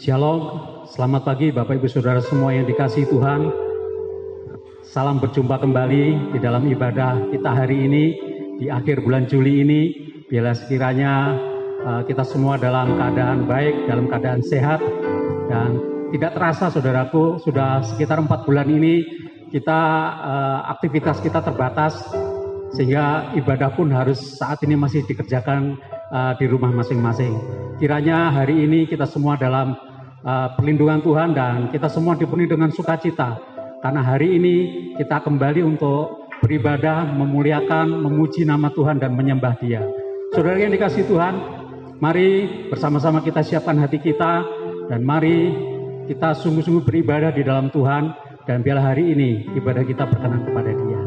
Shalom, selamat pagi Bapak Ibu Saudara semua yang dikasihi Tuhan. Salam berjumpa kembali di dalam ibadah kita hari ini, di akhir bulan Juli ini. Biarlah sekiranya kita semua dalam keadaan baik, dalam keadaan sehat. Dan tidak terasa saudaraku, sudah sekitar 4 bulan ini kita aktivitas kita terbatas. Sehingga ibadah pun harus saat ini masih dikerjakan di rumah masing-masing. Kiranya hari ini kita semua dalam perlindungan Tuhan dan kita semua dipenuhi dengan sukacita. Karena hari ini kita kembali untuk beribadah, memuliakan, memuji nama Tuhan dan menyembah Dia. Saudara yang dikasihi Tuhan, mari bersama-sama kita siapkan hati kita dan mari kita sungguh-sungguh beribadah di dalam Tuhan dan biarlah hari ini ibadah kita berkenan kepada Dia.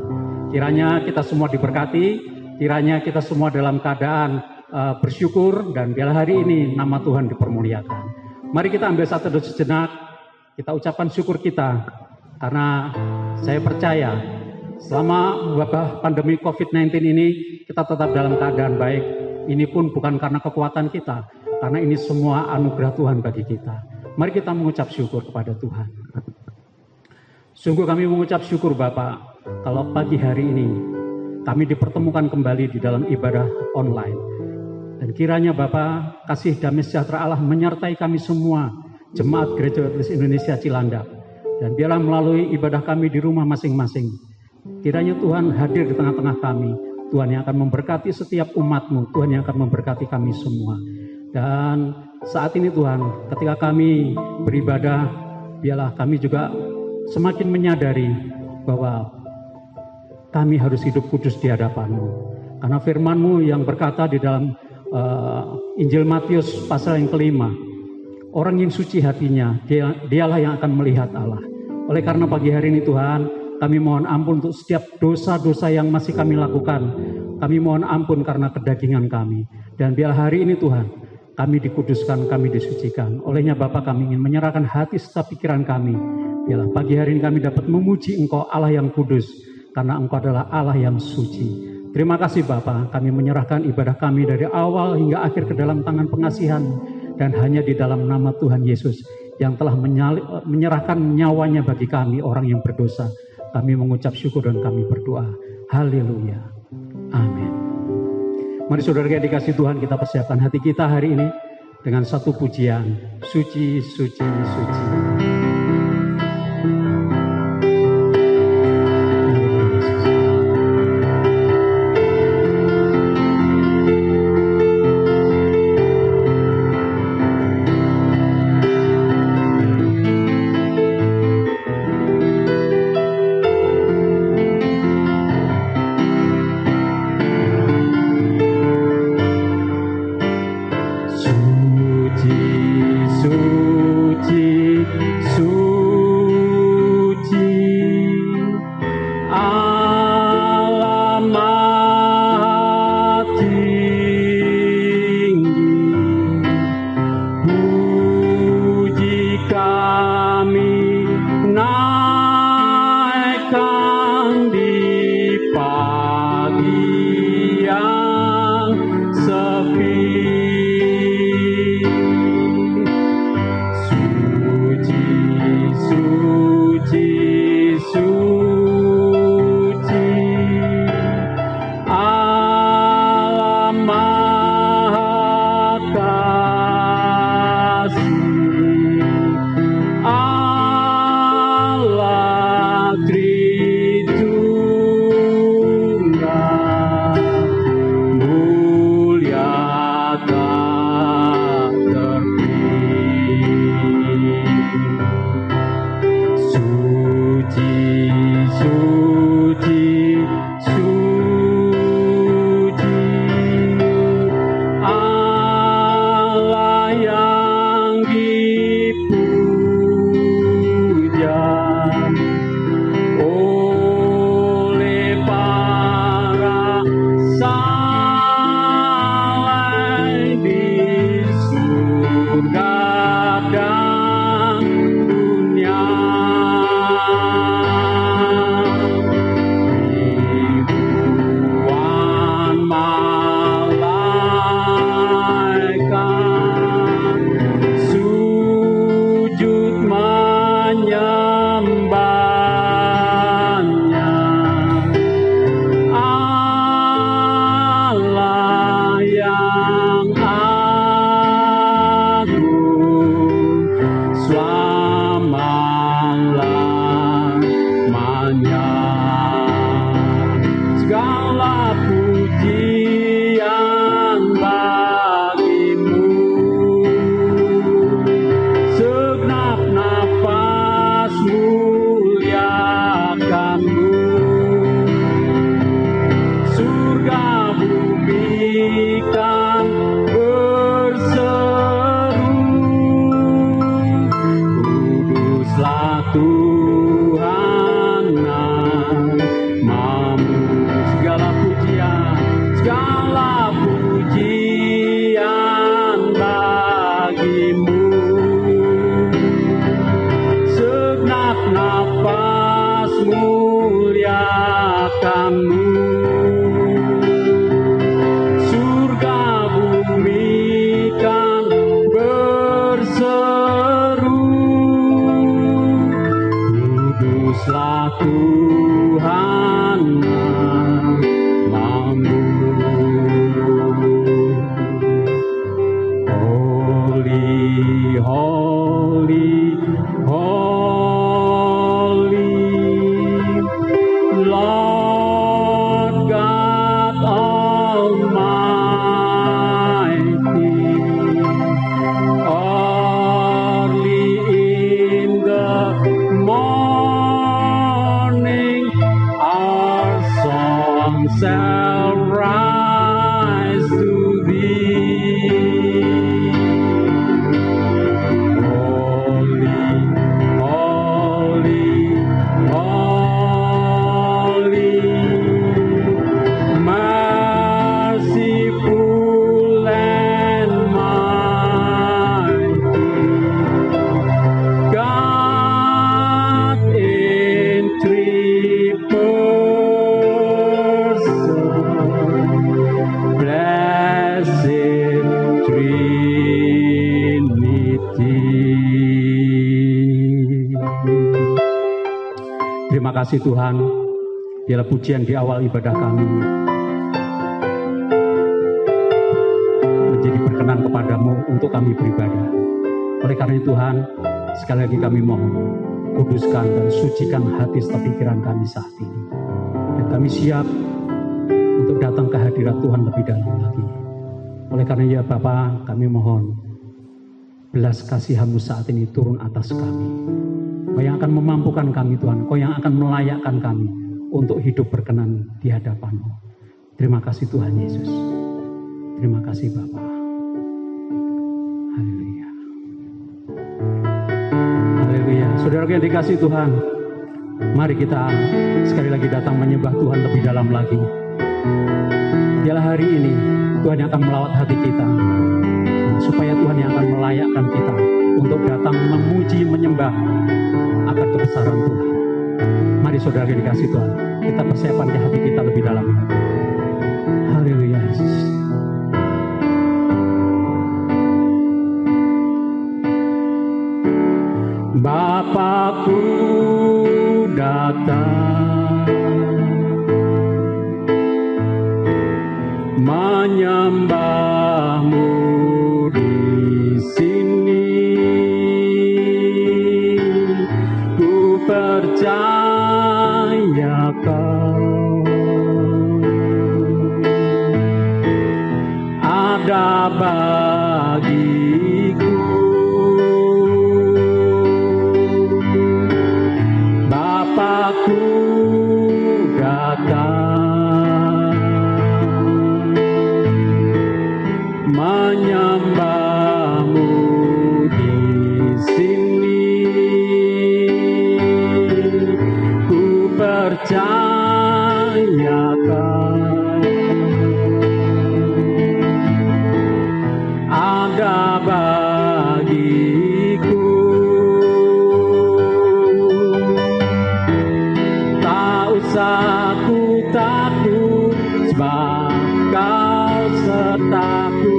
Kiranya kita semua diberkati, kiranya kita semua dalam keadaan bersyukur dan biarlah hari ini nama Tuhan dipermuliakan. Mari kita ambil satu doa sejenak, kita ucapkan syukur kita karena saya percaya selama wabah pandemi COVID-19 ini kita tetap dalam keadaan baik. Ini pun bukan karena kekuatan kita, karena ini semua anugerah Tuhan bagi kita. Mari kita mengucap syukur kepada Tuhan. Sungguh kami mengucap syukur Bapak, kalau pagi hari ini kami dipertemukan kembali di dalam ibadah online. Dan kiranya Bapa, kasih damai sejahtera Allah menyertai kami semua, Jemaat Gereja Baptis Indonesia Cilandak. Dan biarlah melalui ibadah kami di rumah masing-masing, kiranya Tuhan hadir di tengah-tengah kami. Tuhan yang akan memberkati setiap umat-Mu, Tuhan yang akan memberkati kami semua. Dan saat ini Tuhan, ketika kami beribadah, biarlah kami juga semakin menyadari bahwa kami harus hidup kudus di hadapan-Mu. Karena firman-Mu yang berkata di dalam Injil Matius pasal yang kelima, orang yang suci hatinya, dialah yang akan melihat Allah. Oleh karena pagi hari ini Tuhan, kami mohon ampun untuk setiap dosa-dosa yang masih kami lakukan. Kami mohon ampun karena kedagingan kami. Dan biarlah hari ini Tuhan, kami dikuduskan, kami disucikan. Olehnya Bapa, kami ingin menyerahkan hati serta pikiran kami. Biarlah pagi hari ini kami dapat memuji Engkau Allah yang kudus, karena Engkau adalah Allah yang suci. Terima kasih Bapa, kami menyerahkan ibadah kami dari awal hingga akhir ke dalam tangan pengasihan dan hanya di dalam nama Tuhan Yesus yang telah menyerahkan nyawanya bagi kami orang yang berdosa. Kami mengucap syukur dan kami berdoa. Haleluya. Amin. Mari saudara yang dikasihi Tuhan, kita persiapkan hati kita hari ini dengan satu pujian. Suci, suci, suci. Suci, segala pujian bagimu, segenap nafas muliakanmu, surga bumi kan berseru, kuduslah Tuhan namamu. Holy, holy, holy, Lord God Almighty. Early in the morning, our song shall rise to thee. Holy, holy, holy, merciful and mighty, God in three persons, blessed Trinity. Terima kasih Tuhan, biarlah pujian di awal ibadah kami menjadi berkenan kepadamu untuk kami beribadah. Oleh karena itu Tuhan, sekali lagi kami mohon, kuduskan dan sucikan hati serta pikiran kami saat ini. Dan kami siap untuk datang ke hadirat Tuhan lebih dalam lagi. Oleh karena ya Bapa, kami mohon, belas kasihan-Mu saat ini turun atas kami. Kau yang akan memampukan kami Tuhan, Kau yang akan melayakkan kami untuk hidup berkenan di hadapan-Mu. Terima kasih Tuhan Yesus. Terima kasih Bapa. Haleluya. Haleluya. Saudara yang dikasih Tuhan, mari kita sekali lagi datang menyembah Tuhan lebih dalam lagi. Biarlah hari ini Tuhan yang akan melawat hati kita, supaya Tuhan yang akan melayakkan kita untuk datang memuji, menyembah akan kebesaran Tuhan. Mari saudara yang dikasih Tuhan, kita persiapkan di hati kita lebih dalam lagi. Haleluya Yesus. Bapakku datang menyembah-Mu di sini, ku percaya Kau ada bagiku. Bapakku datang menyembah-Mu di sini, ku percaya Kau ada bagiku. Tak usah ku takut, sebab Kau sertaku.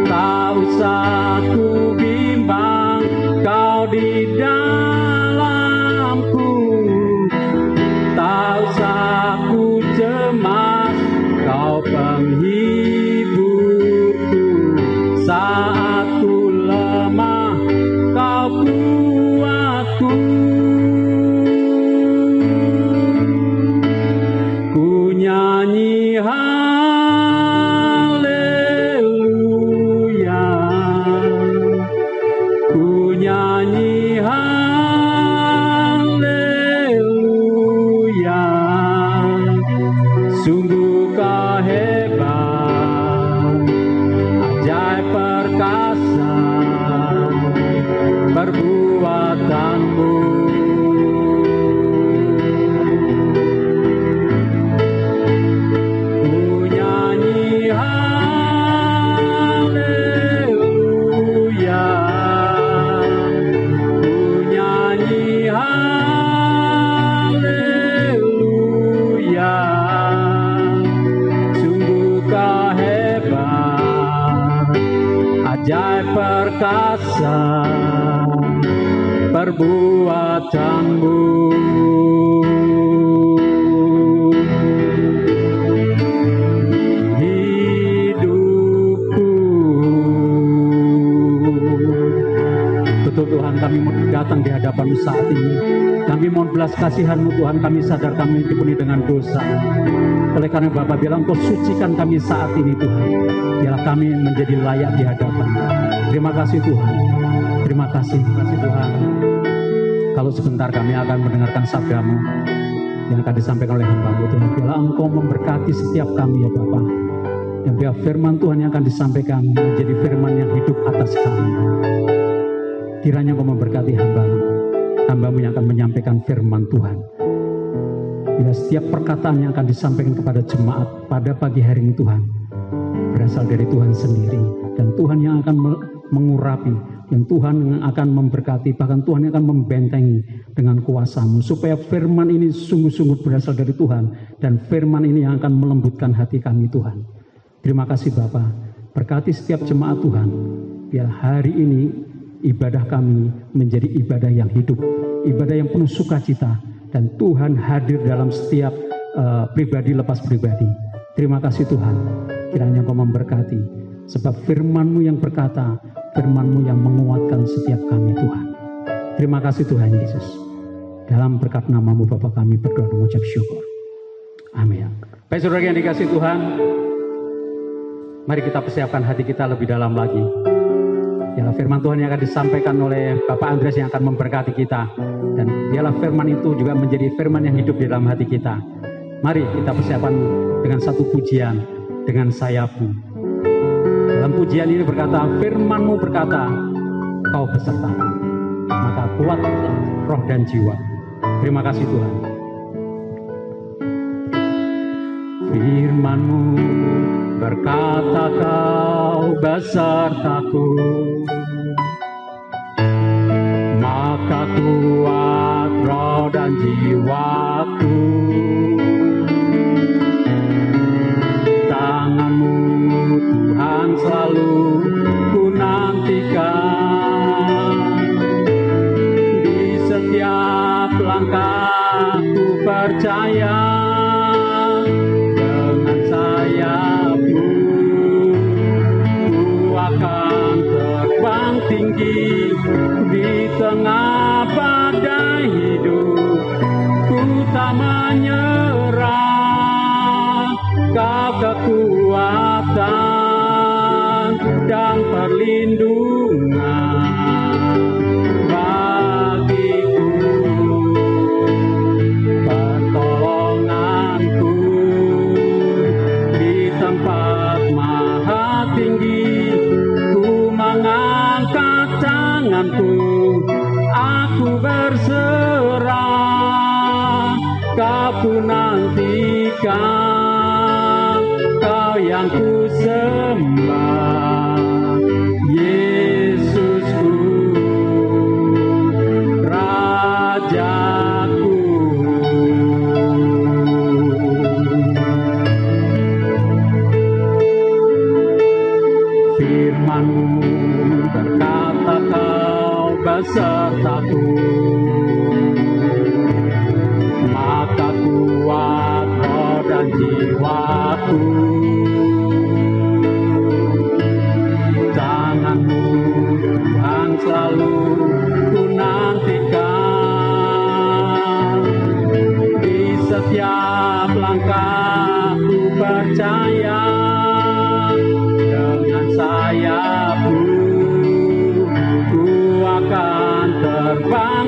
Tak usah ku bimbang, Kau di dalamku. Tak usah ku cemas, Kau penghiburku. Saat ku lemah, Kau kuatku. Ku nyanyi haleluya, ajaib perkasa perbuatanmu. Tuhan, kami mau datang di hadapan-Mu saat ini. Kami mohon belas kasihan-Mu Tuhan, kami sadar kami dipenuhi dengan dosa. Oleh karena Bapa bilang, Kau sucikan kami saat ini Tuhan. Biarlah kami menjadi layak di hadapan-Mu. Terima kasih Tuhan. Terima kasih Tuhan. Kalau sebentar kami akan mendengarkan sabda-Mu yang akan disampaikan oleh hamba-Mu Tuhan. Biarlah Engkau memberkati setiap kami ya Bapa. Dan biar firman Tuhan yang akan disampaikan menjadi firman yang hidup atas kami. Kiranya Kau memberkati hamba-Mu yang akan menyampaikan firman Tuhan. Bila setiap perkataan yang akan disampaikan kepada jemaat pada pagi hari ini Tuhan, berasal dari Tuhan sendiri. Dan Tuhan yang akan mengurapi, yang Tuhan yang akan memberkati, bahkan Tuhan yang akan membentengi dengan kuasa-Mu. Supaya firman ini sungguh-sungguh berasal dari Tuhan. Dan firman ini yang akan melembutkan hati kami Tuhan. Terima kasih Bapa. Berkati setiap jemaat Tuhan. Biar hari ini ibadah kami menjadi ibadah yang hidup, ibadah yang penuh sukacita, dan Tuhan hadir dalam setiap pribadi lepas pribadi. Terima kasih Tuhan, kiranya Kau memberkati, sebab firman-Mu yang berkata, firman-Mu yang menguatkan setiap kami Tuhan. Terima kasih Tuhan Yesus. Dalam berkat nama-Mu Bapa kami berdoa dan mengucap syukur. Amin. Baik saudara yang dikasih Tuhan, mari kita persiapkan hati kita lebih dalam lagi. Biarlah firman Tuhan yang akan disampaikan oleh Bapak Andreas yang akan memberkati kita. Dan biarlah firman itu juga menjadi firman yang hidup di dalam hati kita. Mari kita persiapkan dengan satu pujian, dengan sayap-Mu. Dalam pujian ini berkata, firman-Mu berkata, Kau besertaku, maka kuatlah roh dan jiwa. Terima kasih Tuhan. Firman-Mu berkata, Kau besertaku, maka kuat roh dan jiwaku. Tangan-Mu Tuhan selalu ku nantikan, di setiap langkah ku percaya. Dengan sayap-Mu ku akan terbang tinggi di tengah badai hidup. Ku tak menyerah, Kau kekuatan dan perlindungan bagiku, pertolonganku di tempat maha tinggi. Ku mengangkat tanganku, aku berserah, Kau ku nantikan, Kau yang ku sembah, Yesusku, Rajaku. Firman-Mu berkata, Kau besertaku, maka kuat roh dan jiwaku. Tangan-Mu Tuhan selalu ku nantikan, di setiap langkah ku percaya. Dengan sayap-Mu ku akan terbang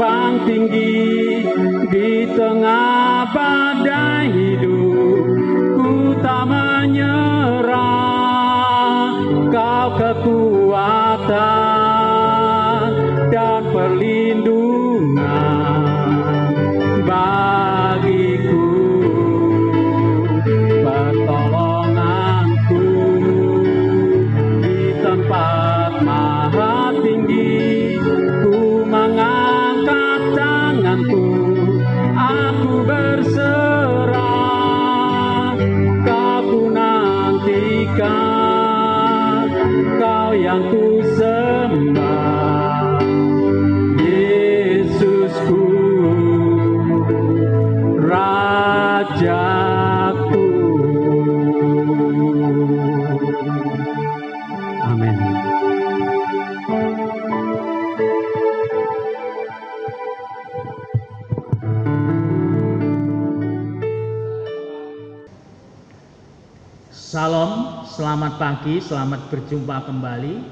terbang tinggi di tengah badai hidup. Ku tak menyerah, Kau kekuatan dan perlindungan bagiku, pertolonganku di tempat maha tinggi. Ku mengangkat tanganku, aku berserah. Kau ku nantikan, Kau yang ku sembah, Yesusku, Rajaku. Amin. Salam, selamat pagi, selamat berjumpa kembali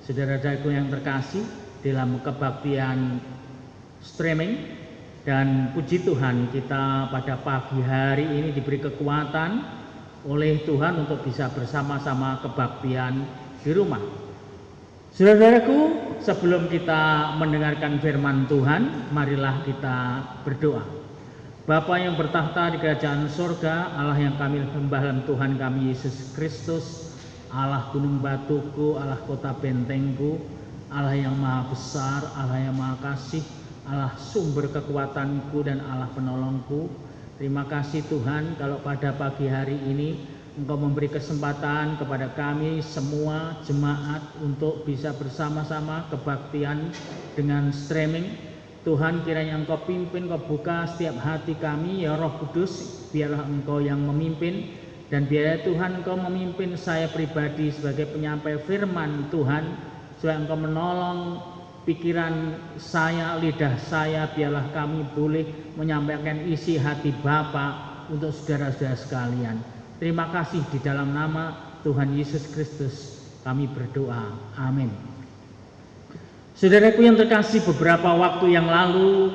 saudara-saudaraku yang terkasih dalam kebaktian streaming. Dan puji Tuhan, kita pada pagi hari ini diberi kekuatan oleh Tuhan untuk bisa bersama-sama kebaktian di rumah. Saudara-saudaraku, sebelum kita mendengarkan firman Tuhan, marilah kita berdoa. Bapa yang bertahta di kerajaan surga, Allah yang kami sembah dalam Tuhan kami Yesus Kristus, Allah gunung batuku, Allah kota bentengku, Allah yang maha besar, Allah yang maha kasih, Allah sumber kekuatanku dan Allah penolongku. Terima kasih Tuhan kalau pada pagi hari ini Engkau memberi kesempatan kepada kami semua jemaat untuk bisa bersama-sama kebaktian dengan streaming. Tuhan, kiranya Engkau pimpin, Engkau buka setiap hati kami, ya Roh Kudus, biarlah Engkau yang memimpin, dan biarlah Tuhan Engkau memimpin saya pribadi sebagai penyampai firman Tuhan, supaya Engkau menolong pikiran saya, lidah saya, biarlah kami boleh menyampaikan isi hati Bapa untuk saudara-saudara sekalian. Terima kasih, di dalam nama Tuhan Yesus Kristus kami berdoa, amin. Saudaraku yang terkasih, beberapa waktu yang lalu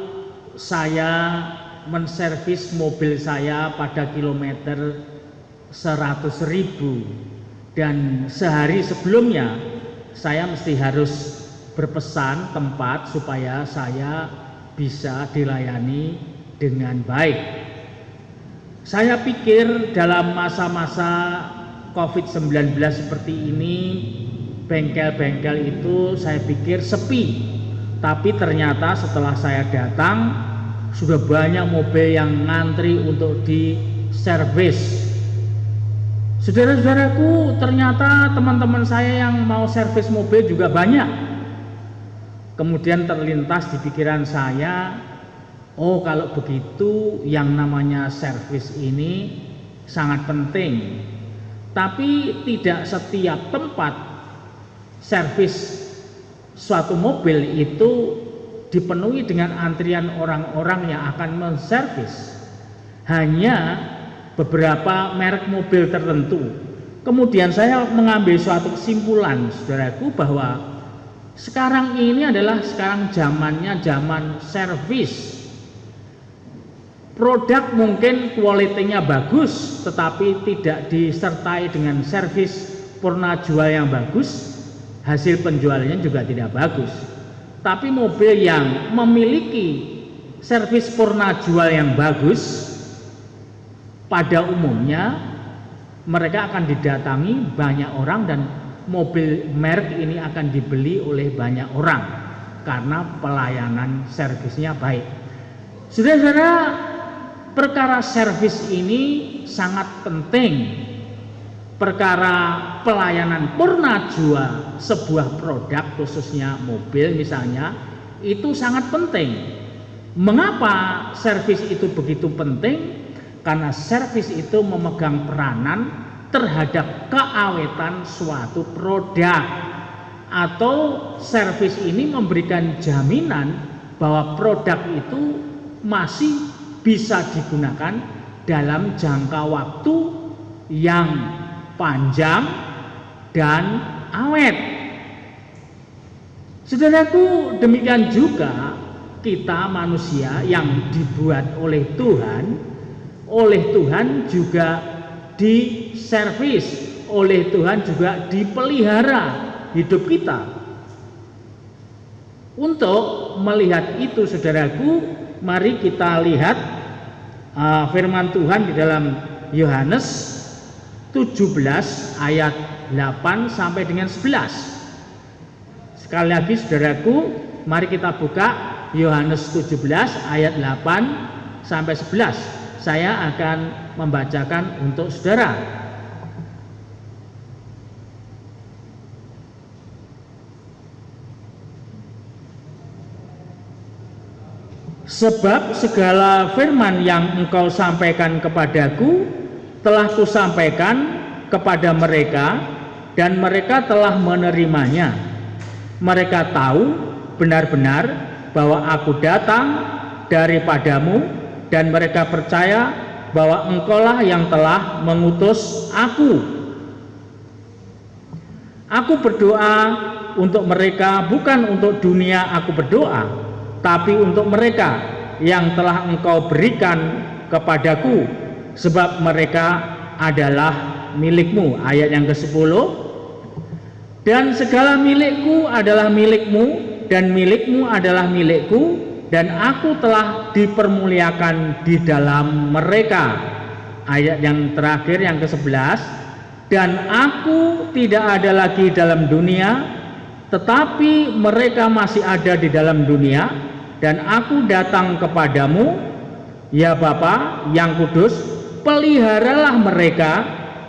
saya menservis mobil saya pada kilometer 100.000, dan sehari sebelumnya saya mesti harus berpesan tempat supaya saya bisa dilayani dengan baik. Saya pikir dalam masa-masa COVID-19 seperti ini, bengkel-bengkel itu saya pikir sepi, tapi ternyata setelah saya datang sudah banyak mobil yang ngantri untuk diservis. Saudara-saudaraku, ternyata teman-teman saya yang mau servis mobil juga banyak. Kemudian terlintas di pikiran saya, oh kalau begitu yang namanya servis ini sangat penting, tapi tidak setiap tempat servis suatu mobil itu dipenuhi dengan antrian orang-orang yang akan menservis. Hanya beberapa merek mobil tertentu. Kemudian saya mengambil suatu kesimpulan, saudaraku, bahwa sekarang ini adalah zamannya zaman servis. Produk mungkin kualitinya bagus, tetapi tidak disertai dengan servis purna jual yang bagus, hasil penjualannya juga tidak bagus. Tapi mobil yang memiliki servis purna jual yang bagus, pada umumnya mereka akan didatangi banyak orang, dan mobil merek ini akan dibeli oleh banyak orang karena pelayanan servisnya baik. Saudara-saudara, perkara servis ini sangat penting. Perkara pelayanan purna jual sebuah produk, khususnya mobil misalnya, itu sangat penting. Mengapa servis itu begitu penting? Karena servis itu memegang peranan terhadap keawetan suatu produk, atau servis ini memberikan jaminan bahwa produk itu masih bisa digunakan dalam jangka waktu yang panjang dan awet. Saudaraku, demikian juga kita manusia yang dibuat oleh Tuhan juga diservis, oleh Tuhan juga dipelihara hidup kita. Untuk melihat itu, saudaraku, mari kita lihat firman Tuhan di dalam Yohanes 17 ayat 8 sampai dengan 11. Sekali lagi, saudaraku, mari kita buka Yohanes 17 ayat 8 sampai 11. Saya akan membacakan untuk saudara. Sebab segala firman yang engkau sampaikan kepadaku telah kusampaikan kepada mereka, dan mereka telah menerimanya. Mereka tahu benar-benar bahwa aku datang daripadamu, dan mereka percaya bahwa engkaulah yang telah mengutus aku. Aku berdoa untuk mereka, bukan untuk dunia aku berdoa, tapi untuk mereka yang telah engkau berikan kepadaku, sebab mereka adalah milikmu. Ayat yang ke-10. Dan segala milikku adalah milikmu, dan milikmu adalah milikku, dan aku telah dipermuliakan di dalam mereka. Ayat yang terakhir yang ke-11. Dan aku tidak ada lagi dalam dunia, tetapi mereka masih ada di dalam dunia, dan aku datang kepadamu, ya Bapa yang kudus, peliharalah mereka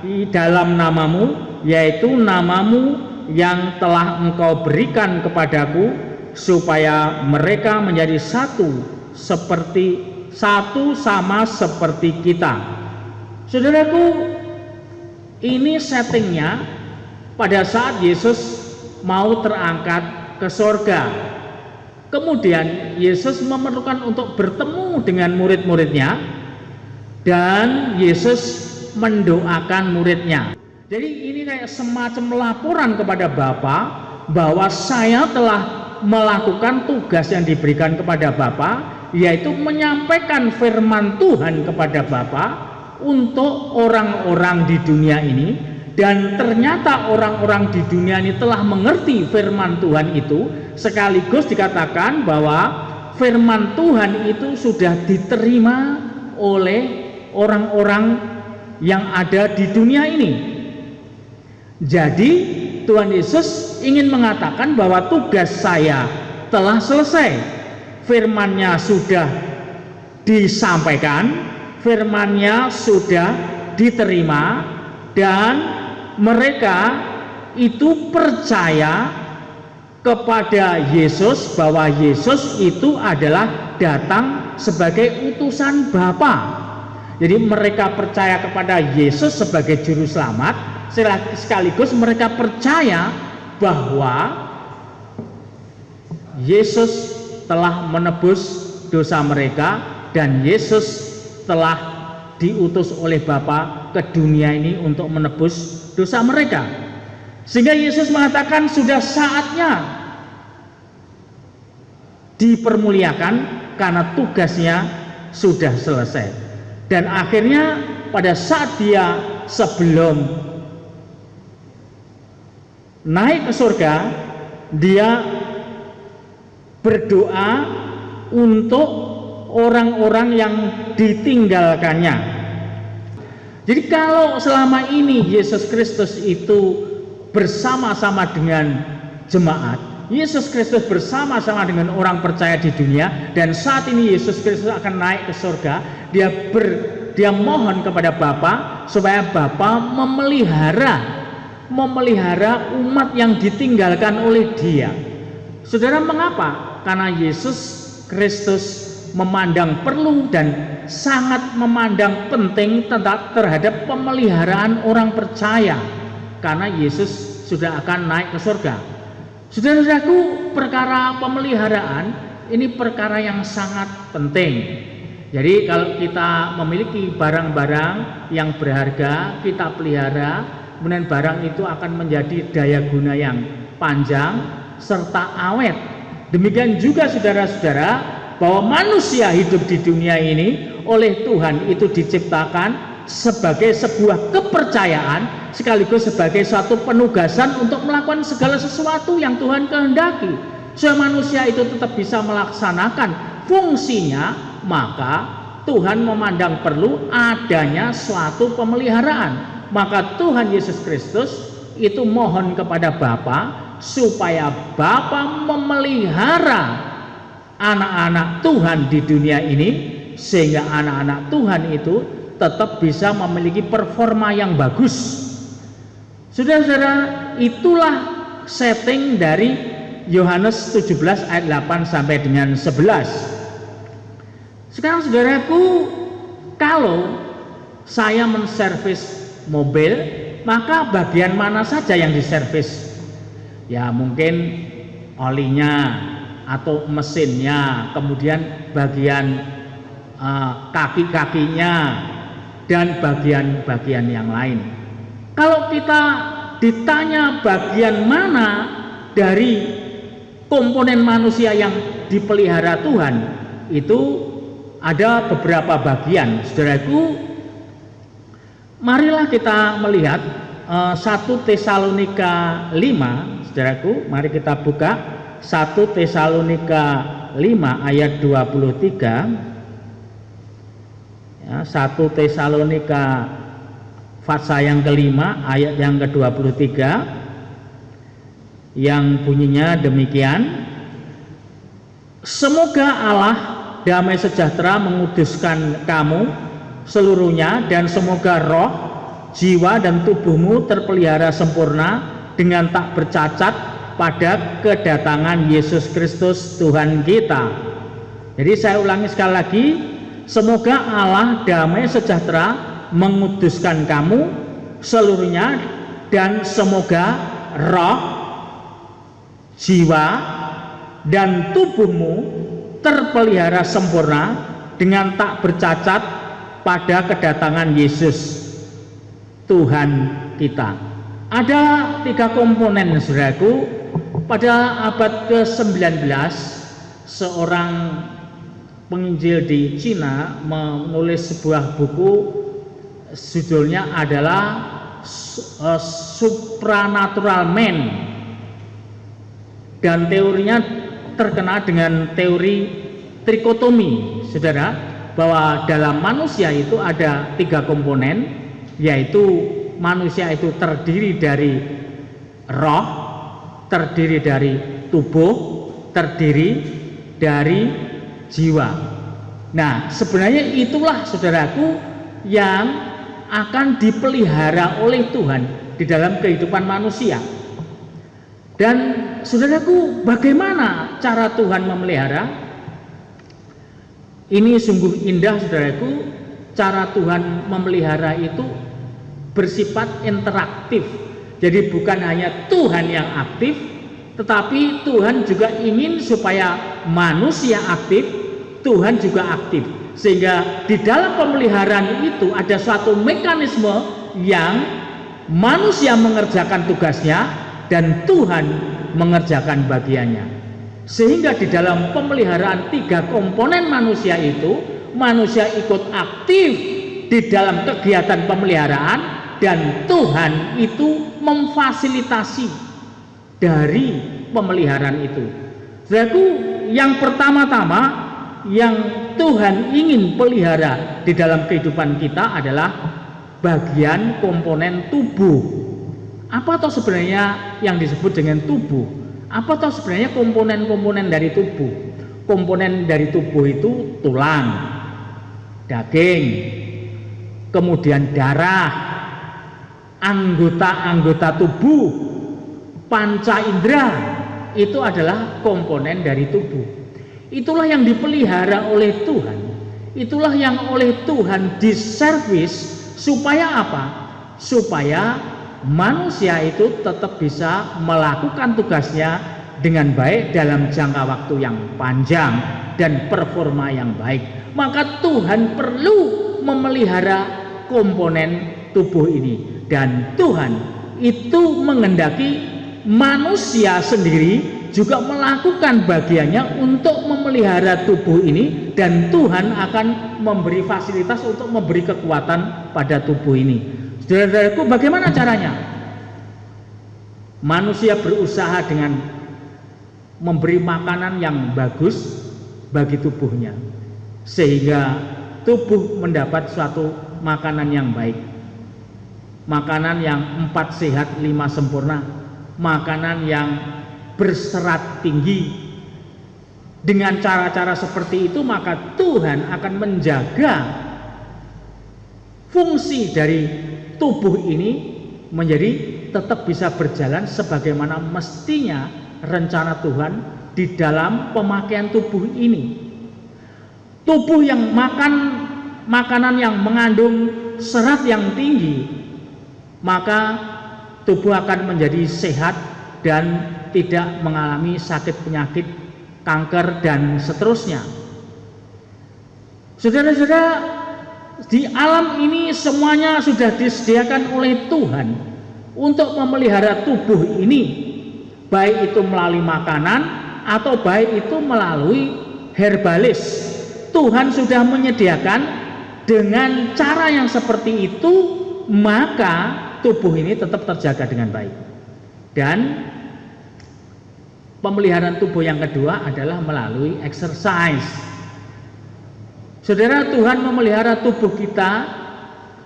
di dalam namamu, yaitu namamu yang telah engkau berikan kepadaku, supaya mereka menjadi satu sama seperti kita. Saudaraku, ini settingnya pada saat Yesus mau terangkat ke sorga. Kemudian Yesus memerlukan untuk bertemu dengan murid-muridnya, dan Yesus mendoakan muridnya. Jadi ini kayak semacam laporan kepada Bapa bahwa saya telah melakukan tugas yang diberikan kepada Bapa, yaitu menyampaikan firman Tuhan kepada Bapa untuk orang-orang di dunia ini. Dan ternyata orang-orang di dunia ini telah mengerti firman Tuhan itu, sekaligus dikatakan bahwa firman Tuhan itu sudah diterima oleh orang-orang yang ada di dunia ini. Jadi Tuhan Yesus ingin mengatakan bahwa tugas saya telah selesai. Firman-Nya sudah disampaikan, firman-Nya sudah diterima, dan mereka itu percaya kepada Yesus, bahwa Yesus itu adalah datang sebagai utusan Bapa. Jadi mereka percaya kepada Yesus sebagai juru selamat, sekaligus mereka percaya bahwa Yesus telah menebus dosa mereka, dan Yesus telah diutus oleh Bapa ke dunia ini untuk menebus dosa mereka. Sehingga Yesus mengatakan sudah saatnya dipermuliakan karena tugasnya sudah selesai. Dan akhirnya pada saat dia sebelum naik ke surga, dia berdoa untuk orang-orang yang ditinggalkannya. Jadi kalau selama ini Yesus Kristus itu bersama-sama dengan jemaat, Yesus Kristus bersama-sama dengan orang percaya di dunia, dan saat ini Yesus Kristus akan naik ke surga, dia mohon kepada Bapa supaya Bapa memelihara umat yang ditinggalkan oleh Dia. Saudara, mengapa? Karena Yesus Kristus memandang perlu dan sangat memandang penting terhadap pemeliharaan orang percaya, karena Yesus sudah akan naik ke surga. Saudara-saudaraku, perkara pemeliharaan ini perkara yang sangat penting. Jadi kalau kita memiliki barang-barang yang berharga, kita pelihara, kemudian barang itu akan menjadi daya guna yang panjang serta awet. Demikian juga saudara-saudara, bahwa manusia hidup di dunia ini oleh Tuhan itu diciptakan sebagai sebuah kepercayaan sekaligus sebagai suatu penugasan untuk melakukan segala sesuatu yang Tuhan kehendaki supaya manusia itu tetap bisa melaksanakan fungsinya. Maka Tuhan memandang perlu adanya suatu pemeliharaan. Maka Tuhan Yesus Kristus itu mohon kepada Bapa supaya Bapa memelihara anak-anak Tuhan di dunia ini sehingga anak-anak Tuhan itu tetap bisa memiliki performa yang bagus. Saudara-saudara, itulah setting dari Yohanes 17 ayat 8 sampai dengan 11. Sekarang saudaraku, kalau saya menservis mobil, maka bagian mana saja yang diservis? Ya mungkin olinya atau mesinnya, kemudian bagian kaki-kakinya, dan bagian-bagian yang lain. Kalau kita ditanya bagian mana dari komponen manusia yang dipelihara Tuhan, itu ada beberapa bagian. Saudaraku, marilah kita melihat 1 Tesalonika 5. Saudaraku, mari kita buka 1 Tesalonika 5 ayat 23. 1 Tesalonika pasal yang kelima ayat yang ke-23 yang bunyinya demikian, semoga Allah damai sejahtera menguduskan kamu seluruhnya, dan semoga roh, jiwa dan tubuhmu terpelihara sempurna dengan tak bercacat pada kedatangan Yesus Kristus Tuhan kita. Jadi saya ulangi sekali lagi, semoga Allah damai sejahtera menguduskan kamu seluruhnya, dan semoga roh, jiwa, dan tubuhmu terpelihara sempurna dengan tak bercacat pada kedatangan Yesus Tuhan kita. Ada 3 komponen, saudaraku. Pada abad ke-19 seorang penginjil di Cina menulis sebuah buku, judulnya adalah Supernatural Man, dan teorinya terkenal dengan teori trikotomi, saudara, bahwa dalam manusia itu ada 3 komponen, yaitu manusia itu terdiri dari roh, terdiri dari tubuh, terdiri dari jiwa. Nah, sebenarnya itulah saudaraku yang akan dipelihara oleh Tuhan di dalam kehidupan manusia. Dan saudaraku, bagaimana cara Tuhan memelihara? Ini sungguh indah, saudaraku. Cara Tuhan memelihara itu bersifat interaktif. Jadi bukan hanya Tuhan yang aktif, tetapi Tuhan juga ingin supaya manusia aktif, Tuhan juga aktif. Sehingga di dalam pemeliharaan itu ada suatu mekanisme yang manusia mengerjakan tugasnya dan Tuhan mengerjakan bagiannya. Sehingga di dalam pemeliharaan 3 komponen manusia itu, manusia ikut aktif di dalam kegiatan pemeliharaan, dan Tuhan itu memfasilitasi dari pemeliharaan itu. Saudaraku, yang pertama-tama yang Tuhan ingin pelihara di dalam kehidupan kita adalah bagian komponen tubuh. Apa toh sebenarnya yang disebut dengan tubuh? Apa toh sebenarnya komponen-komponen dari tubuh? Komponen dari tubuh itu tulang, daging, kemudian darah, anggota-anggota tubuh, panca indera, itu adalah komponen dari tubuh. Itulah yang dipelihara oleh Tuhan. Itulah yang oleh Tuhan diservis supaya apa? Supaya manusia itu tetap bisa melakukan tugasnya dengan baik dalam jangka waktu yang panjang dan performa yang baik. Maka Tuhan perlu memelihara komponen tubuh ini, dan Tuhan itu menghendaki manusia sendiri juga melakukan bagiannya untuk memelihara tubuh ini, dan Tuhan akan memberi fasilitas untuk memberi kekuatan pada tubuh ini. Saudara-saudaraku, bagaimana caranya? Manusia berusaha dengan memberi makanan yang bagus bagi tubuhnya, sehingga tubuh mendapat suatu makanan yang baik, makanan yang 4 sehat 5 sempurna, makanan yang berserat tinggi. Dengan cara-cara seperti itu, maka Tuhan akan menjaga fungsi dari tubuh ini menjadi tetap bisa berjalan sebagaimana mestinya rencana Tuhan di dalam pemakaian tubuh ini. Tubuh yang makan makanan yang mengandung serat yang tinggi, maka tubuh akan menjadi sehat dan tidak mengalami sakit penyakit, kanker, dan seterusnya. Saudara-saudara, di alam ini semuanya sudah disediakan oleh Tuhan untuk memelihara tubuh ini, baik itu melalui makanan atau baik itu melalui herbalis. Tuhan sudah menyediakan dengan cara yang seperti itu, maka tubuh ini tetap terjaga dengan baik. Dan pemeliharaan tubuh yang kedua adalah melalui exercise. Saudara, Tuhan memelihara tubuh kita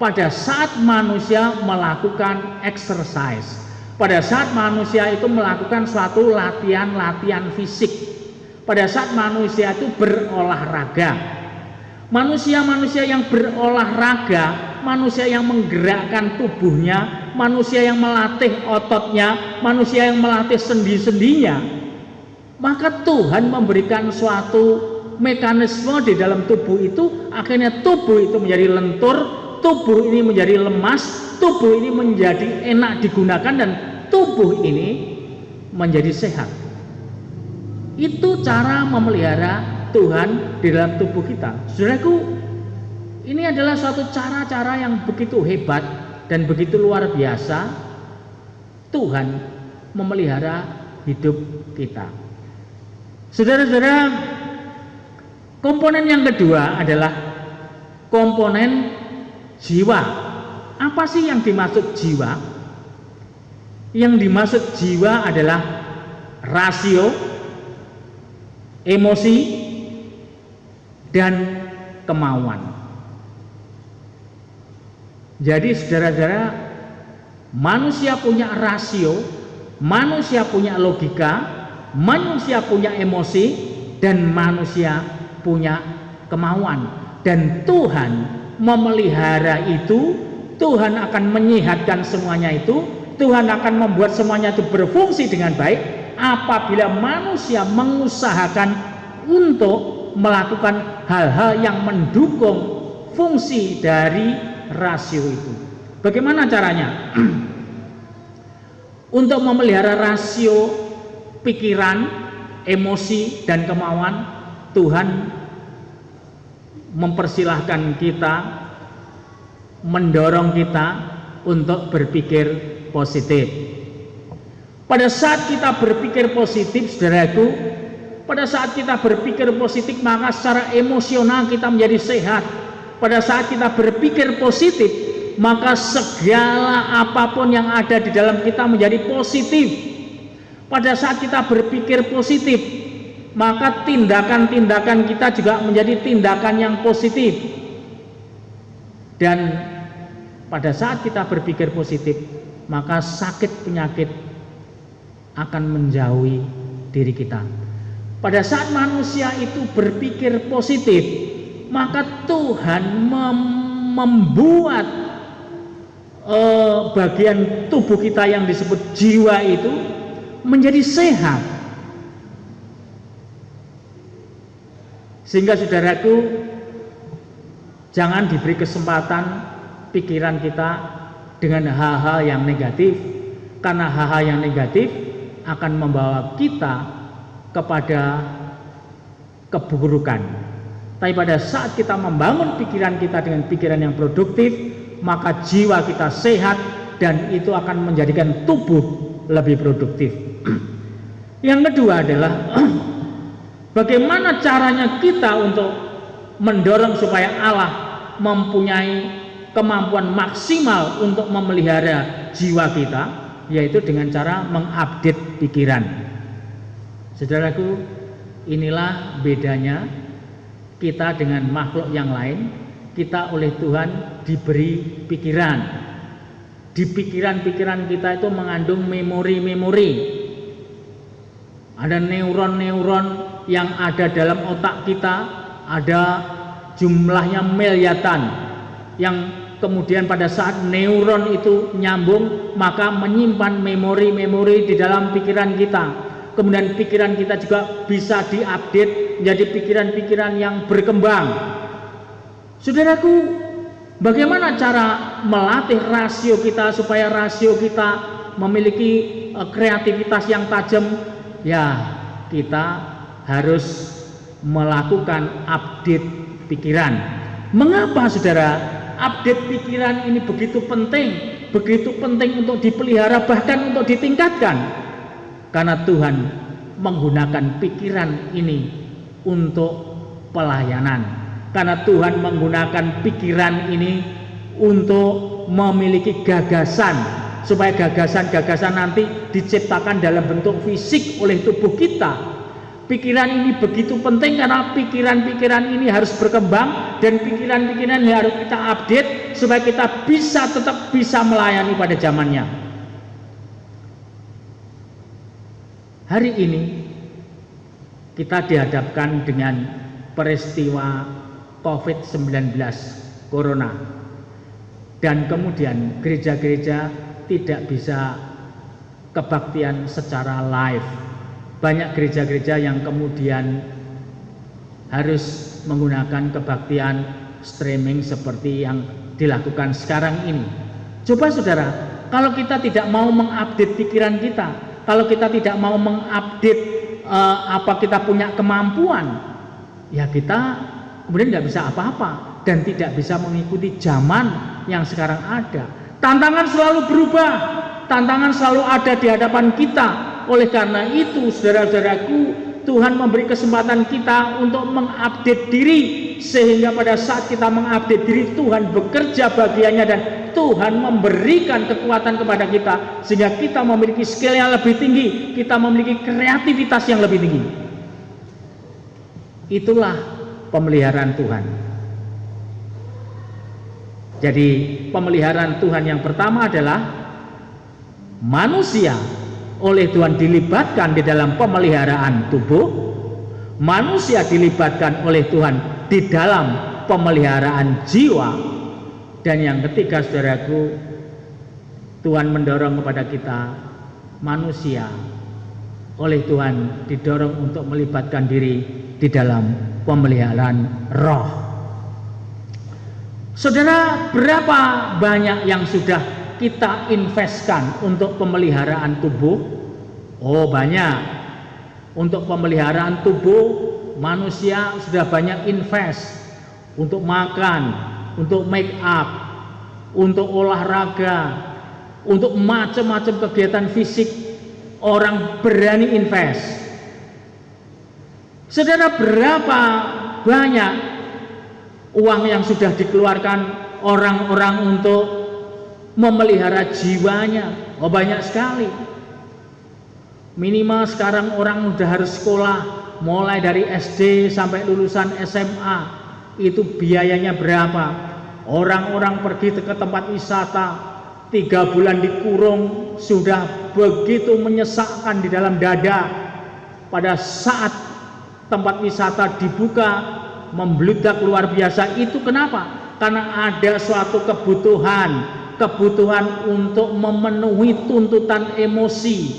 pada saat manusia melakukan exercise, pada saat manusia itu melakukan suatu latihan fisik, pada saat manusia itu berolahraga. Manusia-manusia yang berolahraga, manusia yang menggerakkan tubuhnya, manusia yang melatih ototnya, manusia yang melatih sendi-sendinya, maka Tuhan memberikan suatu mekanisme di dalam tubuh itu, akhirnya tubuh itu menjadi lentur, tubuh ini menjadi lemas, tubuh ini menjadi enak digunakan, dan tubuh ini menjadi sehat. Itu cara memelihara Tuhan di dalam tubuh kita. Saudaraku, ini adalah suatu cara-cara yang begitu hebat dan begitu luar biasa Tuhan memelihara hidup kita. Saudara-saudara, komponen yang kedua adalah komponen jiwa. Apa sih yang dimaksud jiwa? Yang dimaksud jiwa adalah rasio, emosi, dan kemauan. Jadi saudara-saudara, manusia punya rasio, manusia punya logika, manusia punya emosi, dan manusia punya kemauan. Dan Tuhan memelihara itu, Tuhan akan menyehatkan semuanya itu, Tuhan akan membuat semuanya itu berfungsi dengan baik apabila manusia mengusahakan untuk melakukan hal-hal yang mendukung fungsi dari rasio itu. Bagaimana caranya? Untuk memelihara rasio pikiran, emosi, dan kemauan, Tuhan mempersilahkan kita, mendorong kita untuk berpikir positif. Pada saat kita berpikir positif, saudaraku, pada saat kita berpikir positif, maka secara emosional kita menjadi sehat. Pada saat kita berpikir positif, maka segala apapun yang ada di dalam kita menjadi positif. Pada saat kita berpikir positif, maka tindakan-tindakan kita juga menjadi tindakan yang positif. Dan pada saat kita berpikir positif, maka sakit penyakit akan menjauhi diri kita. Pada saat manusia itu berpikir positif, maka Tuhan membuat bagian tubuh kita yang disebut jiwa itu menjadi sehat. Sehingga saudaraku, jangan diberi kesempatan pikiran kita dengan hal-hal yang negatif, karena hal-hal yang negatif akan membawa kita kepada keburukan. Tapi pada saat kita membangun pikiran kita dengan pikiran yang produktif, maka jiwa kita sehat dan itu akan menjadikan tubuh lebih produktif. Yang kedua adalah bagaimana caranya kita untuk mendorong supaya Allah mempunyai kemampuan maksimal untuk memelihara jiwa kita, yaitu dengan cara mengupdate pikiran. Saudaraku, inilah bedanya kita dengan makhluk yang lain. Kita oleh Tuhan diberi pikiran. Di pikiran-pikiran kita itu mengandung memori-memori. Ada neuron-neuron yang ada dalam otak kita, ada jumlahnya miliaran, yang kemudian pada saat neuron itu nyambung maka menyimpan memori-memori di dalam pikiran kita. Kemudian pikiran kita juga bisa diupdate menjadi pikiran-pikiran yang berkembang. Saudaraku, bagaimana cara melatih rasio kita supaya rasio kita memiliki kreativitas yang tajam? Ya, kita harus melakukan update pikiran. Mengapa saudara? Update pikiran ini begitu penting untuk dipelihara, bahkan untuk ditingkatkan. Karena Tuhan menggunakan pikiran ini untuk pelayanan. Karena Tuhan menggunakan pikiran ini untuk memiliki gagasan, supaya gagasan-gagasan nanti diciptakan dalam bentuk fisik oleh tubuh kita. Pikiran ini begitu penting karena pikiran-pikiran ini harus berkembang, dan pikiran-pikiran ini harus kita update supaya kita tetap bisa melayani pada zamannya. Hari ini kita dihadapkan dengan peristiwa COVID-19 Corona, dan kemudian gereja-gereja tidak bisa kebaktian secara live. Banyak gereja-gereja yang kemudian harus menggunakan kebaktian streaming seperti yang dilakukan sekarang ini. Coba saudara, kalau kita tidak mau mengupdate pikiran kita, kalau kita tidak mau mengupdate apa kita punya kemampuan, ya kita kemudian nggak bisa apa-apa dan tidak bisa mengikuti zaman yang sekarang ada. Tantangan selalu berubah, tantangan selalu ada di hadapan kita. Oleh karena itu, saudara-saudaraku, Tuhan memberi kesempatan kita untuk mengupdate diri, sehingga pada saat kita mengupdate diri, Tuhan bekerja bagiannya dan Tuhan memberikan kekuatan kepada kita, sehingga kita memiliki skill yang lebih tinggi, kita memiliki kreativitas yang lebih tinggi. Itulah pemeliharaan Tuhan. Jadi pemeliharaan Tuhan yang pertama adalah manusia oleh Tuhan dilibatkan di dalam pemeliharaan tubuh, manusia dilibatkan oleh Tuhan di dalam pemeliharaan jiwa, dan yang ketiga saudaraku, Tuhan mendorong kepada kita, manusia oleh Tuhan didorong untuk melibatkan diri di dalam pemeliharaan roh. Saudara, berapa banyak yang sudah kita investkan untuk pemeliharaan tubuh? Oh, banyak. Untuk pemeliharaan tubuh, manusia sudah banyak invest untuk makan, untuk make up, untuk olahraga, untuk macam-macam kegiatan fisik. Orang berani invest. Saudara, berapa banyak uang yang sudah dikeluarkan orang-orang untuk memelihara jiwanya? Oh, banyak sekali. Minimal sekarang orang udah harus sekolah, mulai dari SD sampai lulusan SMA, itu biayanya berapa? Orang-orang pergi ke tempat wisata, 3 bulan dikurung, sudah begitu menyesakkan di dalam dada. Pada saat tempat wisata dibuka, membludak luar biasa. Itu kenapa? Karena ada suatu kebutuhan untuk memenuhi tuntutan emosi,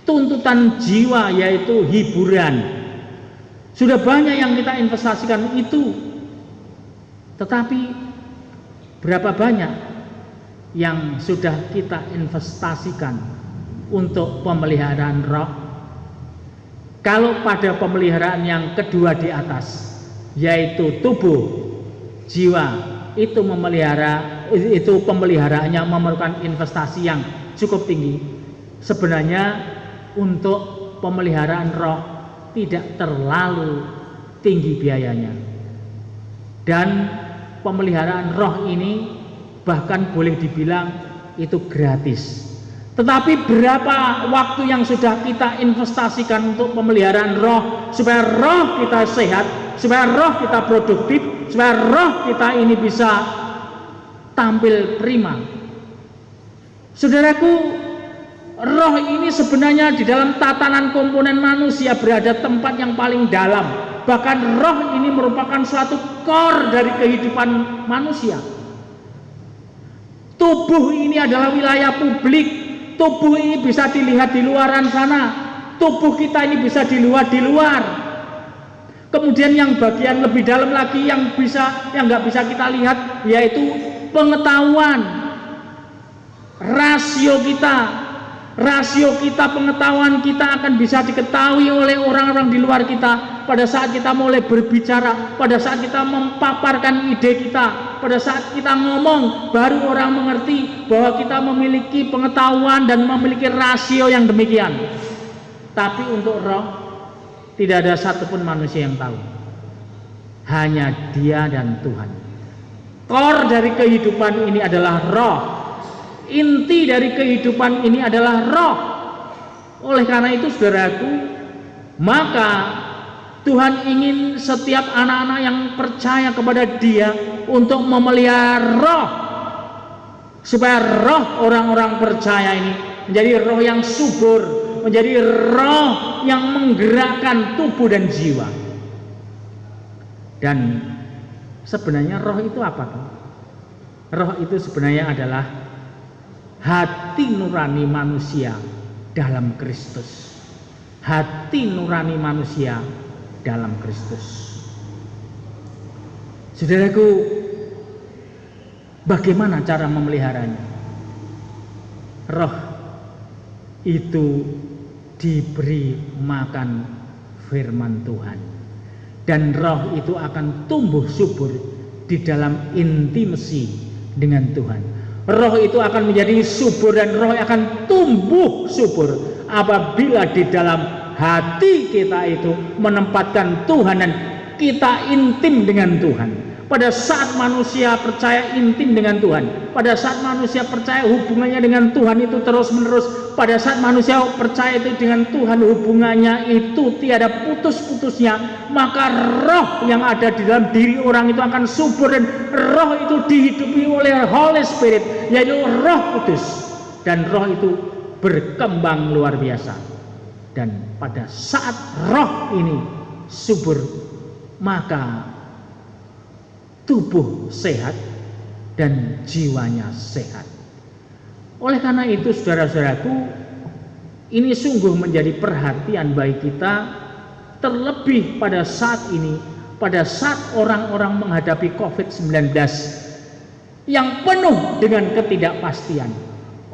tuntutan jiwa, yaitu hiburan. Sudah banyak yang kita investasikan itu, tetapi berapa banyak yang sudah kita investasikan untuk pemeliharaan roh? Kalau pada pemeliharaan yang kedua di atas, yaitu tubuh, jiwa, itu pemeliharaannya memerlukan investasi yang cukup tinggi. Sebenarnya untuk pemeliharaan roh tidak terlalu tinggi biayanya. Dan pemeliharaan roh ini bahkan boleh dibilang itu gratis. Tetapi berapa waktu yang sudah kita investasikan untuk pemeliharaan roh, supaya roh kita sehat, supaya roh kita produktif, supaya roh kita ini bisa tampil prima. Saudaraku, roh ini sebenarnya di dalam tatanan komponen manusia berada tempat yang paling dalam. Bahkan roh ini merupakan suatu core dari kehidupan manusia. Tubuh ini adalah wilayah publik. Tubuh ini bisa dilihat di luaran sana. Tubuh kita ini bisa dilihat di luar. Kemudian yang bagian lebih dalam lagi yang nggak bisa kita lihat, yaitu pengetahuan. Rasio kita, pengetahuan kita akan bisa diketahui oleh orang-orang di luar kita pada saat kita mulai berbicara, pada saat kita memaparkan ide kita, pada saat kita ngomong, baru orang mengerti bahwa kita memiliki pengetahuan dan memiliki rasio yang demikian. Tapi untuk roh, tidak ada satupun manusia yang tahu, hanya Dia dan Tuhan. Core dari kehidupan ini adalah roh. Inti dari kehidupan ini adalah roh. Oleh karena itu saudaraku, maka Tuhan ingin setiap anak-anak yang percaya kepada Dia untuk memelihara roh, supaya roh orang-orang percaya ini menjadi roh yang subur, menjadi roh yang menggerakkan tubuh dan jiwa. Dan sebenarnya roh itu apa? Roh itu sebenarnya adalah hati nurani manusia dalam Kristus. Hati nurani manusia dalam Kristus. Saudaraku, bagaimana cara memeliharanya? Roh itu diberi makan firman Tuhan, dan roh itu akan tumbuh subur di dalam intimasi dengan Tuhan. Roh itu akan menjadi subur dan roh akan tumbuh subur apabila di dalam hati kita itu menempatkan Tuhan dan kita intim dengan Tuhan. Pada saat manusia percaya intim dengan Tuhan, pada saat manusia percaya hubungannya dengan Tuhan itu terus menerus, pada saat manusia percaya itu dengan Tuhan hubungannya itu tiada putus-putusnya, maka roh yang ada di dalam diri orang itu akan subur, dan roh itu dihidupi oleh Holy Spirit, yaitu Roh Kudus, dan roh itu berkembang luar biasa. Dan pada saat roh ini subur, maka tubuh sehat dan jiwanya sehat. Oleh karena itu saudara-saudaraku, ini sungguh menjadi perhatian bagi kita, terlebih pada saat ini, pada saat orang-orang menghadapi COVID-19 yang penuh dengan ketidakpastian.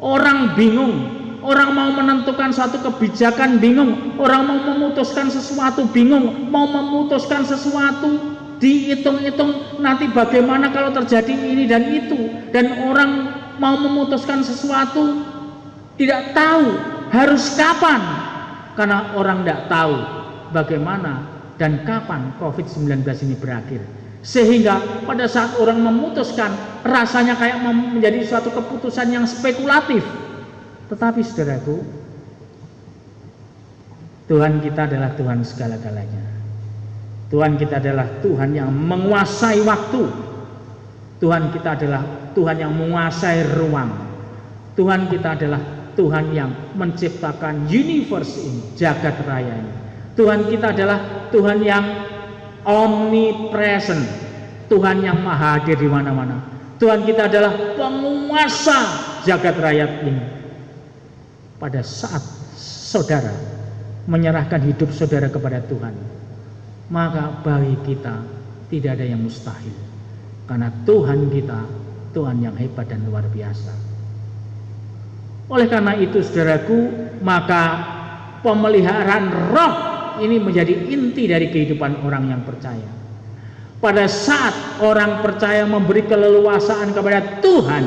Orang bingung, orang mau menentukan suatu kebijakan bingung, orang mau memutuskan sesuatu bingung, mau memutuskan sesuatu dihitung-hitung nanti bagaimana kalau terjadi ini dan itu, dan orang mau memutuskan sesuatu tidak tahu harus kapan, karena orang tidak tahu bagaimana dan kapan COVID-19 ini berakhir. Sehingga pada saat orang memutuskan, rasanya kayak menjadi suatu keputusan yang spekulatif. Tetapi saudaraku, Tuhan kita adalah Tuhan segala-galanya. Tuhan kita adalah Tuhan yang menguasai waktu. Tuhan kita adalah Tuhan yang menguasai ruang. Tuhan kita adalah Tuhan yang menciptakan universe ini, jagat raya ini. Tuhan kita adalah Tuhan yang omnipresent, Tuhan yang maha hadir di mana-mana. Tuhan kita adalah penguasa jagat raya ini. Pada saat saudara menyerahkan hidup saudara kepada Tuhan, maka bagi kita tidak ada yang mustahil, karena Tuhan kita Tuhan yang hebat dan luar biasa. Oleh karena itu saudaraku, maka pemeliharaan roh ini menjadi inti dari kehidupan orang yang percaya. Pada saat orang percaya memberi keleluasaan kepada Tuhan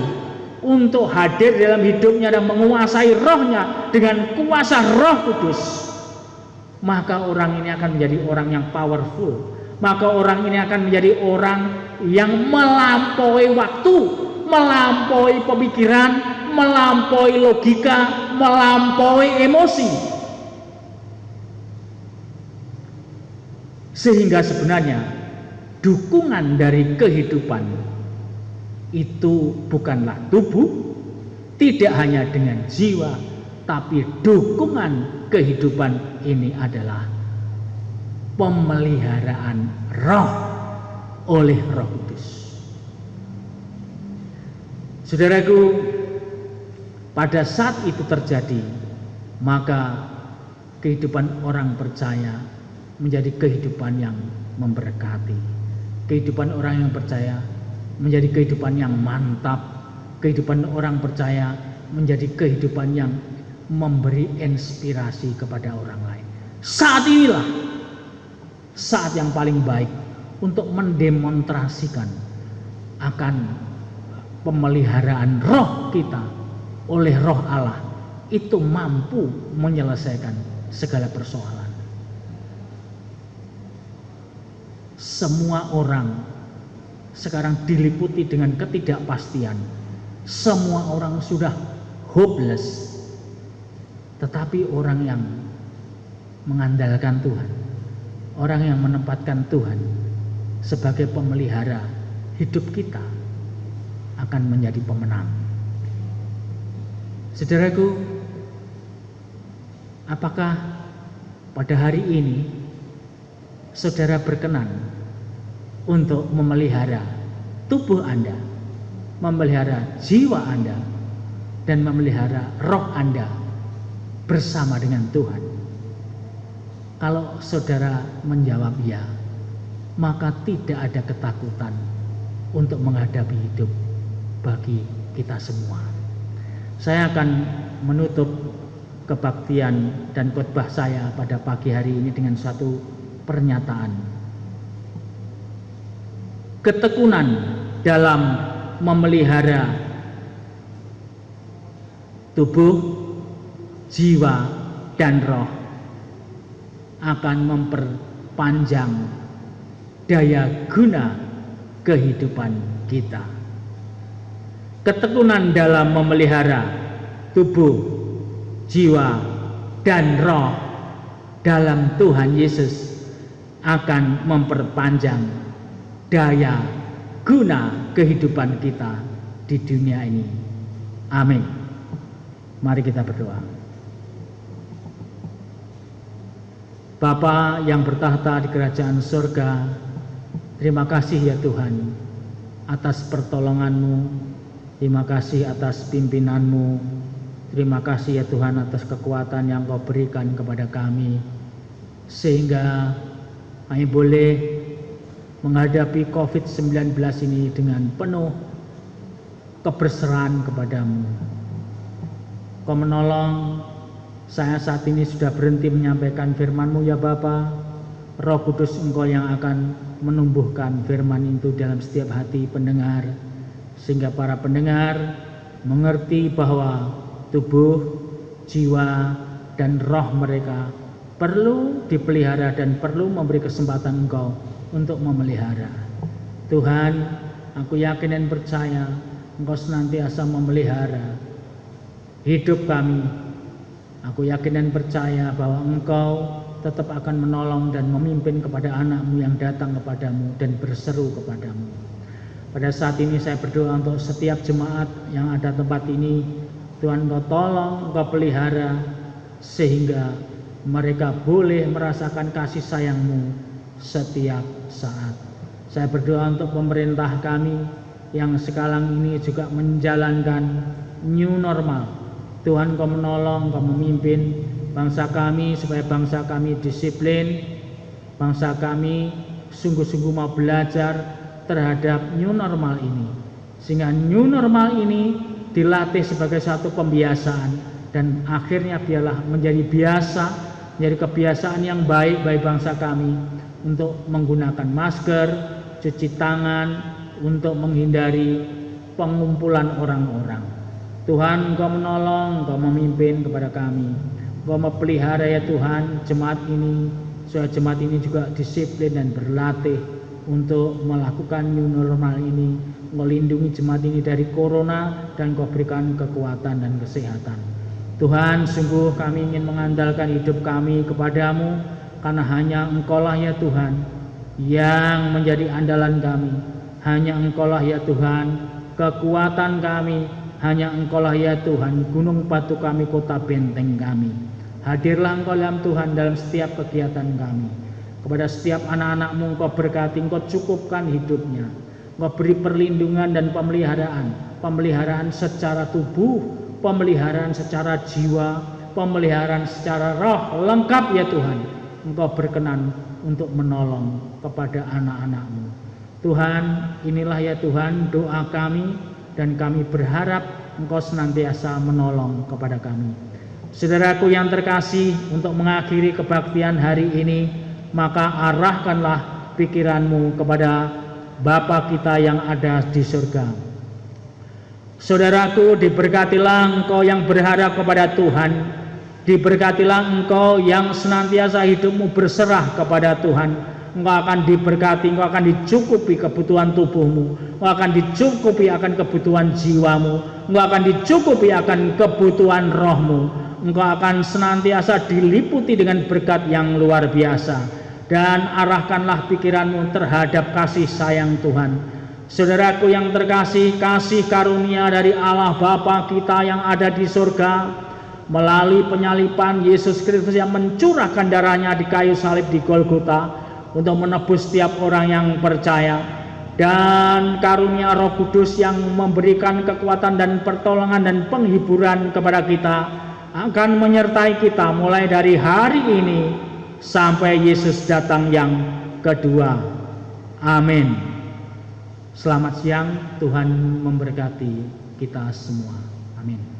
untuk hadir dalam hidupnya dan menguasai rohnya dengan kuasa Roh Kudus, maka orang ini akan menjadi orang yang powerful. Maka orang ini akan menjadi orang yang melampaui waktu, melampaui pemikiran, melampaui logika, melampaui emosi. Sehingga sebenarnya dukungan dari kehidupan itu bukanlah tubuh, tidak hanya dengan jiwa, tapi dukungan kehidupan ini adalah pemeliharaan roh oleh Roh Kudus. Saudaraku, pada saat itu terjadi, maka kehidupan orang percaya menjadi kehidupan yang memberkati. Kehidupan orang yang percaya menjadi kehidupan yang mantap. Kehidupan orang percaya menjadi kehidupan yang memberi inspirasi kepada orang lain. Saat inilah saat yang paling baik untuk mendemonstrasikan akan pemeliharaan roh kita oleh roh Allah, itu mampu menyelesaikan segala persoalan. Semua orang sekarang diliputi dengan ketidakpastian. Semua orang sudah hopeless. Tetapi orang yang mengandalkan Tuhan, orang yang menempatkan Tuhan sebagai pemelihara hidup kita, akan menjadi pemenang. Saudaraku, apakah pada hari ini saudara berkenan untuk memelihara tubuh Anda, memelihara jiwa Anda, dan memelihara roh Anda bersama dengan Tuhan? Kalau saudara menjawab ya, maka tidak ada ketakutan untuk menghadapi hidup bagi kita semua. Saya akan menutup kebaktian dan khotbah saya pada pagi hari ini dengan suatu pernyataan. Ketekunan dalam memelihara tubuh, jiwa, dan roh akan memperpanjang daya guna kehidupan kita. Ketekunan dalam memelihara tubuh, jiwa, dan roh dalam Tuhan Yesus akan memperpanjang daya guna kehidupan kita di dunia ini. Amin. Mari kita berdoa. Bapa yang bertahta di kerajaan surga, terima kasih ya Tuhan atas pertolongan-Mu, terima kasih atas pimpinan-Mu, terima kasih ya Tuhan atas kekuatan yang Kau berikan kepada kami, sehingga kami boleh menghadapi COVID-19 ini dengan penuh keberseraan kepada-Mu. Kau menolong saya saat ini sudah berhenti menyampaikan firman-Mu ya Bapa. Roh Kudus Engkau yang akan menumbuhkan firman itu dalam setiap hati pendengar, sehingga para pendengar mengerti bahwa tubuh, jiwa, dan roh mereka perlu dipelihara dan perlu memberi kesempatan Engkau untuk memelihara. Tuhan, aku yakin dan percaya Engkau senantiasa memelihara hidup kami. Aku yakin dan percaya bahwa Engkau tetap akan menolong dan memimpin kepada anak-Mu yang datang kepadamu dan berseru kepadamu. Pada saat ini saya berdoa untuk setiap jemaat yang ada tempat ini. Tuhan, Engkau tolong, Engkau pelihara, sehingga mereka boleh merasakan kasih sayang-Mu setiap saat. Saya berdoa untuk pemerintah kami yang sekarang ini juga menjalankan new normal. Tuhan, Kau menolong, Kau memimpin bangsa kami supaya bangsa kami disiplin, bangsa kami sungguh-sungguh mau belajar terhadap new normal ini, sehingga new normal ini dilatih sebagai satu pembiasaan dan akhirnya biarlah menjadi biasa, menjadi kebiasaan yang baik bagi bangsa kami untuk menggunakan masker, cuci tangan, untuk menghindari pengumpulan orang-orang. Tuhan, Engkau menolong, Engkau memimpin kepada kami. Engkau memelihara ya Tuhan jemaat ini, supaya jemaat ini juga disiplin dan berlatih untuk melakukan new normal ini. Melindungi jemaat ini dari corona dan Kau berikan kekuatan dan kesehatan. Tuhan, sungguh kami ingin mengandalkan hidup kami kepadamu, karena hanya Engkaulah ya Tuhan yang menjadi andalan kami. Hanya Engkaulah ya Tuhan kekuatan kami, hanya Engkaulah ya Tuhan gunung batu kami, kota benteng kami. Hadirlah Engkau dalam Tuhan dalam setiap kegiatan kami. Kepada setiap anak-anak-Mu Engkau berkati, Engkau cukupkan hidupnya. Engkau beri perlindungan dan pemeliharaan secara tubuh, pemeliharaan secara jiwa, pemeliharaan secara roh, lengkap ya Tuhan. Engkau berkenan untuk menolong kepada anak-anak-Mu. Tuhan, inilah ya Tuhan doa kami, dan kami berharap Engkau senantiasa menolong kepada kami. Saudaraku yang terkasih, untuk mengakhiri kebaktian hari ini, maka arahkanlah pikiranmu kepada Bapa kita yang ada di surga. Saudaraku, diberkatilah engkau yang berharap kepada Tuhan. Diberkatilah engkau yang senantiasa hidupmu berserah kepada Tuhan. Engkau akan diberkati, engkau akan dicukupi kebutuhan tubuhmu, engkau akan dicukupi akan kebutuhan jiwamu, engkau akan dicukupi akan kebutuhan rohmu. Engkau akan senantiasa diliputi dengan berkat yang luar biasa. Dan arahkanlah pikiranmu terhadap kasih sayang Tuhan. Saudaraku yang terkasih, kasih karunia dari Allah Bapa kita yang ada di surga melalui penyaliban Yesus Kristus yang mencurahkan darahnya di kayu salib di Golgota untuk menebus setiap orang yang percaya, dan karunia Roh Kudus yang memberikan kekuatan dan pertolongan dan penghiburan kepada kita akan menyertai kita mulai dari hari ini sampai Yesus datang yang kedua. Amin. Selamat siang, Tuhan memberkati kita semua. Amin.